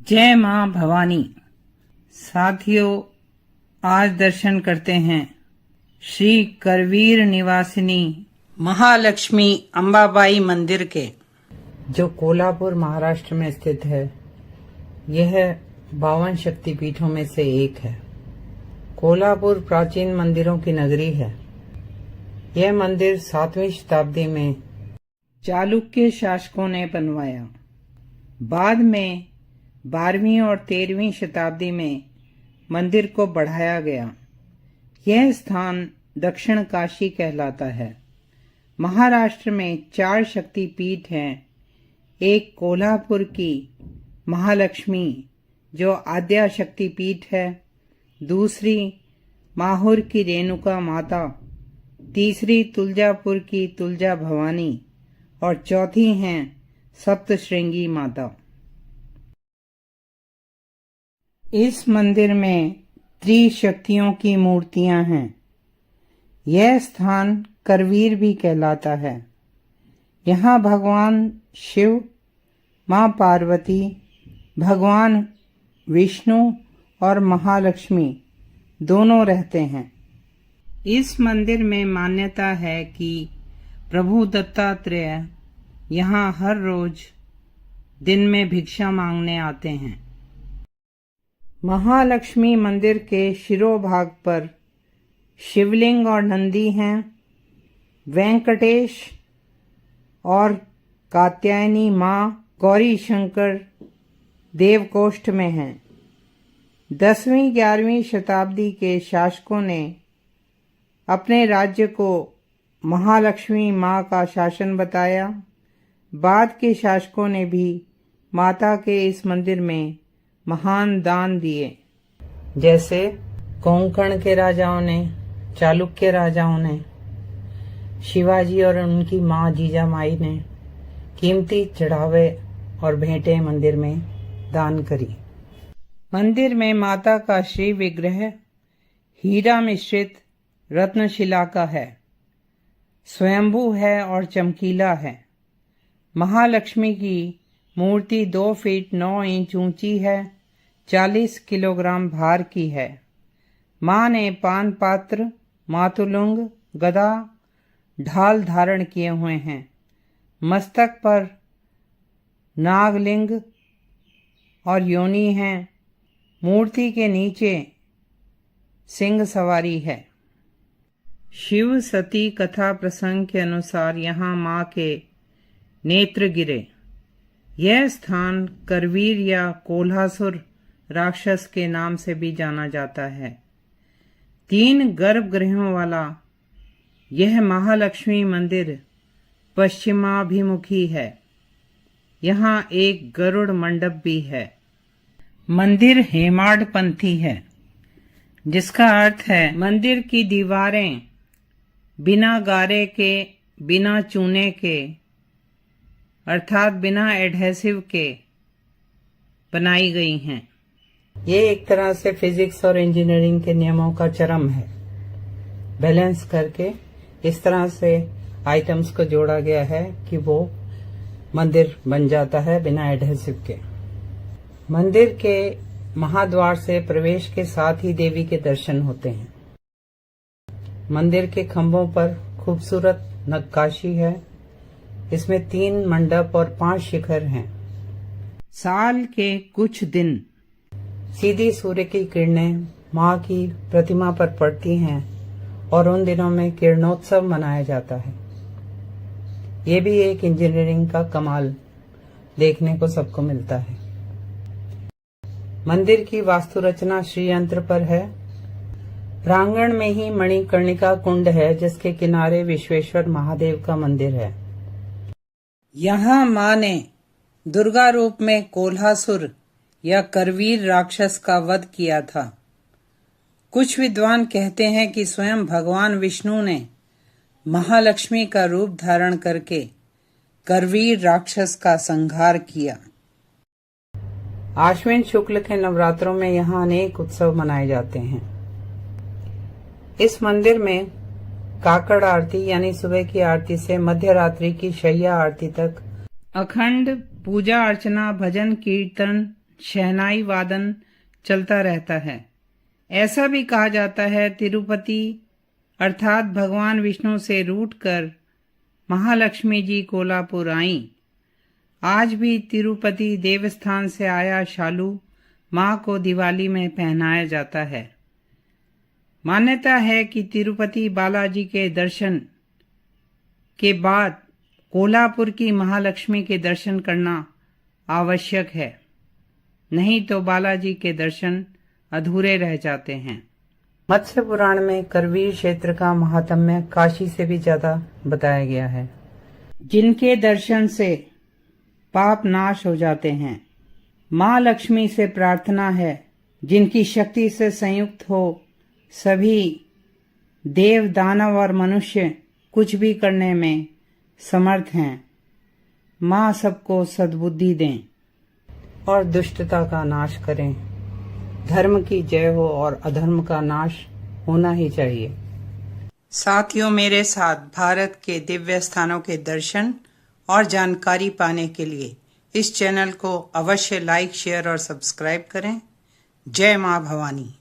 जय मां भवानी। साथियों, आज दर्शन करते हैं श्री करवीर निवासिनी महालक्ष्मी अंबाबाई मंदिर के, जो कोल्हापुर महाराष्ट्र में स्थित है। यह 52 शक्तिपीठों में से एक है। कोल्हापुर प्राचीन मंदिरों की नगरी है। यह मंदिर 7वीं शताब्दी में चालुक्य शासकों ने बनवाया। बाद में 12वीं और 13वीं शताब्दी में मंदिर को बढ़ाया गया। यह स्थान दक्षिण काशी कहलाता है। महाराष्ट्र में 4 शक्तिपीठ हैं। एक कोल्हापुर की महालक्ष्मी, जो आद्या शक्तिपीठ है। दूसरी माहुर की रेणुका माता। तीसरी तुलजापुर की तुलजा भवानी और चौथी हैं सप्तश्रृंगी माता। इस मंदिर में त्रिशक्तियों की मूर्तियां हैं। यह स्थान करवीर भी कहलाता है। यहाँ भगवान शिव, मां पार्वती, भगवान विष्णु और महालक्ष्मी दोनों रहते हैं। इस मंदिर में मान्यता है कि प्रभु दत्तात्रेय यहाँ हर रोज दिन में भिक्षा मांगने आते हैं। महालक्ष्मी मंदिर के शिरोभाग पर शिवलिंग और नंदी हैं। वेंकटेश और कात्यायनी मां गौरी शंकर देवकोष्ठ में हैं। 10वीं 11वीं शताब्दी के शासकों ने अपने राज्य को महालक्ष्मी मां का शासन बताया। बाद के शासकों ने भी माता के इस मंदिर में महान दान दिए, जैसे कोंकण के राजाओं ने, चालुक्य राजाओं ने, शिवाजी और उनकी मां जीजामाई ने कीमती चढ़ावे और भेंटें मंदिर में दान करी। मंदिर में माता का श्री विग्रह हीरा मिश्रित रत्नशिला का है। स्वयंभू है और चमकीला है। महालक्ष्मी की मूर्ति 2 फीट 9 इंच ऊंची है, 40 किलोग्राम भार की है। मां ने पान पात्र, मातुलुंग, गदा, ढाल धारण किए हुए हैं। मस्तक पर नागलिंग और योनि है। मूर्ति के नीचे सिंह सवारी है। शिव सती कथा प्रसंग के अनुसार यहाँ मां के नेत्र गिरे। यह स्थान करवीर या कोल्हासुर राक्षस के नाम से भी जाना जाता है। 3 गर्भगृहों वाला यह महालक्ष्मी मंदिर पश्चिमाभिमुखी है। यहाँ एक गरुड़ मंडप भी है। मंदिर हेमाडपंथी है, जिसका अर्थ है मंदिर की दीवारें बिना गारे के, बिना चूने के, अर्थात बिना एडहेसिव के बनाई गई हैं। ये एक तरह से फिजिक्स और इंजीनियरिंग के नियमों का चरम है। बैलेंस करके इस तरह से आइटम्स को जोड़ा गया है कि वो मंदिर बन जाता है बिना एडहेसिव के। मंदिर के महाद्वार से प्रवेश के साथ ही देवी के दर्शन होते हैं। मंदिर के खंभों पर खूबसूरत नक्काशी है। इसमें 3 मंडप और 5 शिखर हैं। साल के कुछ दिन सीधी सूर्य की किरणें मां की प्रतिमा पर पड़ती हैं और उन दिनों में किरणोत्सव मनाया जाता है। ये भी एक इंजीनियरिंग का कमाल देखने को सबको मिलता है। मंदिर की वास्तु रचना श्रीयंत्र पर है। प्रांगण में ही मणिकर्णिका कुंड है, जिसके किनारे विश्वेश्वर महादेव का मंदिर है। यहाँ मां ने दुर्गा रूप में कोल्हासुर या करवीर राक्षस का वध किया था। कुछ विद्वान कहते हैं कि स्वयं भगवान विष्णु ने महालक्ष्मी का रूप धारण करके करवीर राक्षस का संहार किया। आश्विन शुक्ल के नवरात्रों में यहाँ अनेक उत्सव मनाए जाते हैं। इस मंदिर में काकड़ आरती यानी सुबह की आरती से मध्य रात्रि की शैया आरती तक अखंड पूजा अर्चना, भजन कीर्तन, शहनाई वादन चलता रहता है। ऐसा भी कहा जाता है तिरुपति अर्थात भगवान विष्णु से रूठकर महालक्ष्मी जी कोल्हापुर आईं। आज भी तिरुपति देवस्थान से आया शालू माँ को दिवाली में पहनाया जाता है। मान्यता है कि तिरुपति बालाजी के दर्शन के बाद कोल्हापुर की महालक्ष्मी के दर्शन करना आवश्यक है, नहीं तो बालाजी के दर्शन अधूरे रह जाते हैं। मत्स्य पुराण में करवीर क्षेत्र का महात्म्य काशी से भी ज्यादा बताया गया है। जिनके दर्शन से पाप नाश हो जाते हैं। माँ लक्ष्मी से प्रार्थना है, जिनकी शक्ति से संयुक्त हो सभी देव दानव और मनुष्य कुछ भी करने में समर्थ हैं। माँ सबको सद्बुद्धि दें और दुष्टता का नाश करें। धर्म की जय हो और अधर्म का नाश होना ही चाहिए। साथियों, मेरे साथ भारत के दिव्य स्थानों के दर्शन और जानकारी पाने के लिए इस चैनल को अवश्य लाइक, शेयर और सब्सक्राइब करें। जय मां भवानी।